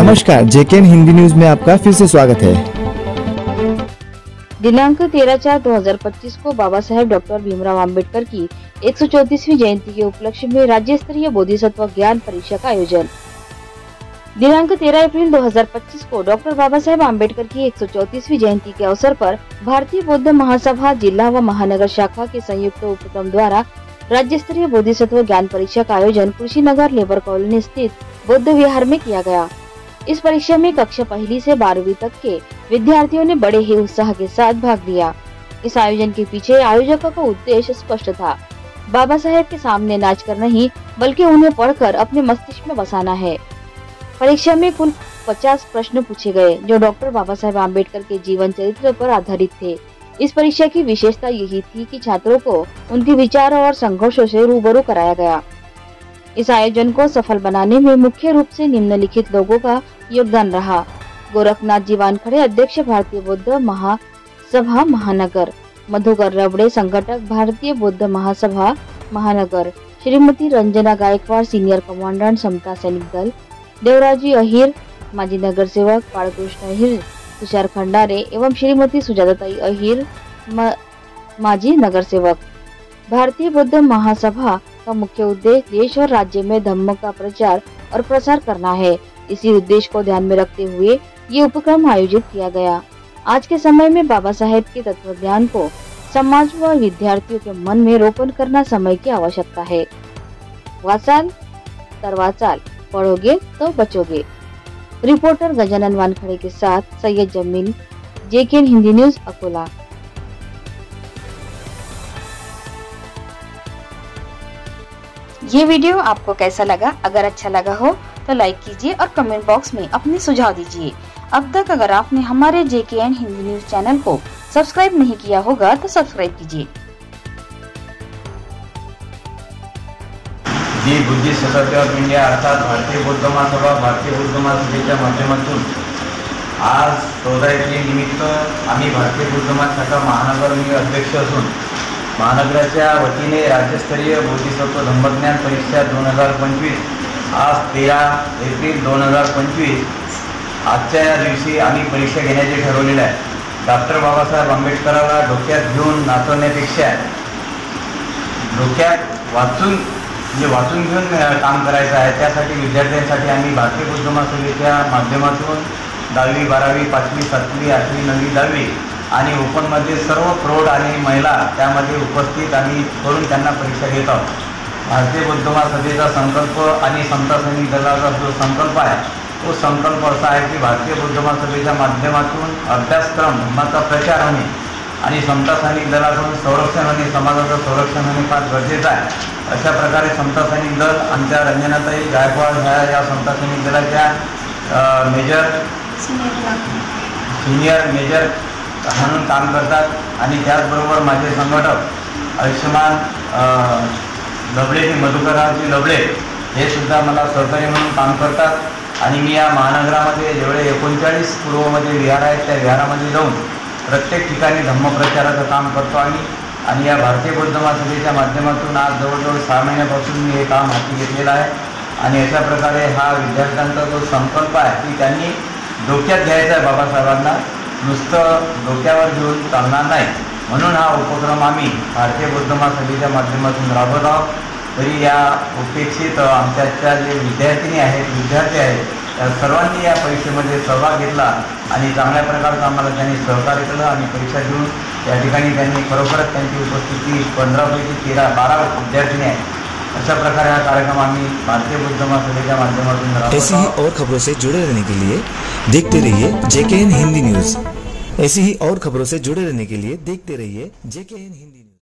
नमस्कार, जेकेएन हिंदी न्यूज में आपका फिर से स्वागत है। दिनांक 13/4/2025 को बाबा साहेब डॉक्टर भीमराव अंबेडकर की 134वीं जयंती के उपलक्ष्य में राज्य स्तरीय बोधिसत्व ज्ञान परीक्षा का आयोजन। दिनांक 13 अप्रैल 2025 को डॉक्टर बाबा साहेब अम्बेडकर की 134वीं जयंती के अवसर पर भारतीय बौद्ध महासभा जिला व महानगर शाखा के संयुक्त उपक्रम द्वारा राज्य स्तरीय बोधिसत्व ज्ञान परीक्षा का आयोजन कुशीनगर लेबर कॉलोनी स्थित बौद्ध विहार में किया गया। इस परीक्षा में कक्षा 1 से 12वीं तक के विद्यार्थियों ने बड़े ही उत्साह के साथ भाग लिया। इस आयोजन के पीछे आयोजकों का उद्देश्य स्पष्ट था, बाबा साहेब के सामने नाच कर नहीं बल्कि उन्हें पढ़कर अपने मस्तिष्क में बसाना है। परीक्षा में कुल 50 प्रश्न पूछे गए जो डॉक्टर बाबा साहेब अम्बेडकर के जीवन चरित्र पर आधारित थे। इस परीक्षा की विशेषता यही थी कि छात्रों को उनके विचारों और संघर्षों से रूबरू कराया गया। इस आयोजन को सफल बनाने में मुख्य रूप से निम्नलिखित लोगों का योगदान रहा। गोरखनाथ जी वानखड़े, अध्यक्ष भारतीय बौद्ध महासभा महानगर, मधुकर रबड़े, संगठक भारतीय बौद्ध महासभा महानगर, श्रीमती रंजना गायकवाड़, सीनियर कमांडेंट समता सैनिक दल, देवराजी अहिर, माजी नगर सेवक, बालकृष्ण अहिर, तुषार खंडारे एवं श्रीमती सुजाताताई अहिर, माजी नगर सेवक। भारतीय बौद्ध महासभा का मुख्य उद्देश्य देश और राज्य में धम्म का प्रचार और प्रसार करना है। इसी उद्देश्य को ध्यान में रखते हुए ये उपक्रम आयोजित किया गया। आज के समय में बाबा साहेब के तत्व ज्ञान को समाज व विद्यार्थियों के मन में रोपण करना समय की आवश्यकता है। वाचाल तर वाचाल, पढ़ोगे तो बचोगे। रिपोर्टर गजानन वानखड़े के साथ सैयद जमील, जेकेएन हिंदी न्यूज, अकोला। ये वीडियो आपको कैसा लगा? अगर अच्छा लगा हो तो लाइक कीजिए और कमेंट बॉक्स में अपने सुझाव दीजिए। अब तक अगर आपने हमारे जेकेएन हिंदी न्यूज चैनल को सब्सक्राइब नहीं किया होगा तो सब्सक्राइब कीजिए। जी बुद्धिस्ट सोसायटी ऑफ इंडिया अर्थात भारतीय बौद्ध महासभा, भारतीय बौद्ध महासभेच्या माध्यमातून आज 14 एप्रिल निमित्त आम्ही भारतीय बौद्ध महाशाखा महानगर मी अध्यक्ष असून महानगराच्या वतीने राज्यस्तरीय बोधिसत्व धम्मज्ञान परीक्षा 2025 आज 13 एप्रिल 2025 आजच्या या दिवशी आम्ही परीक्षा घेण्याचे ठरवलेले आहे। डॉक्टर बाबासाहेब आंबेडकरांना डोक्यात घेऊन नाचवण्यापेक्षा डोक्यात वाचून घेऊन काम करायचं आहे। त्यासाठी विद्यार्थ्यांसाठी आम्ही भारतीय बौद्ध महासभेच्या माध्यमातून 10वी 12वी 5वी 7वी 8वी 9वी 10वी आणि ओपनमध्ये सर्व प्रौढ आणि महिला त्यामध्ये उपस्थित आम्ही करून त्यांना परीक्षा घेत आहोत। भारतीय बौद्ध महासभेचा संकल्प आणि समता सैनिक दलाचा जो संकल्प आहे तो संकल्प असा आहे की भारतीय बौद्ध महासभेच्या माध्यमातून अभ्यासक्रम धर्माचा प्रचार होणे आणि समता सैनिक दलाकडून संरक्षण होणे, समाजाचं संरक्षण होणे फार गरजेचं आहे। अशा प्रकारे समता सैनिक दल आमच्या रंजनाताई गायकवाड ह्या या समता सैनिक दलाच्या सिनियर मेजर म्हणून काम करतात आणि त्याचबरोबर माझे संघटक आयुष्यमान लबडे, मधुकररावजी लबडे हे सुद्धा मला सहकारी म्हणून काम करतात। आणि मी या महानगरामध्ये जेवढे 39 पूर्वमध्ये विहार आहेत त्या विहारामध्ये जाऊन प्रत्येक ठिकाणी धम्मप्रचाराचं काम करतो आणि या भारतीय बौद्ध महासभेच्या माध्यमातून आज जवळजवळ 6 महिन्यापासून मी हे काम हाती घेतलेलं आहे। आणि अशा प्रकारे हा विद्यार्थ्यांचा जो संकल्प आहे की त्यांनी डोक्यात घ्यायचा आहे बाबासाहेबांना, नुसतं डोक्यावर घेऊन चालणार नाही, म्हणून हा उपक्रम आम्ही भारतीय बौद्ध महासभेच्या माध्यमातून राबवत आहोत। तरी या अपेक्षित आमच्या जे विद्यार्थी आहेत त्या सर्वांनी या परीक्षेमध्ये सहभाग घेतला आणि चांगल्या प्रकारचं आम्हाला त्यांनी सहकार्य केलं आणि परीक्षा घेऊन या ठिकाणी त्यांनी खरोखरच त्यांची उपस्थिती 15 पैकी 12 विद्यार्थी आहेत। अशा प्रकारे हा कार्यक्रम आम्ही भारतीय बौद्ध महासभेच्या माध्यमातून राबवत आहोत। ऐसी ही और खबरों से जुड़े रहने के लिए देखते रहिए जेकेएन हिंदी न्यूज। ऐसी ही और खबरों से जुड़े रहने के लिए देखते रहिए जेकेएन हिंदी।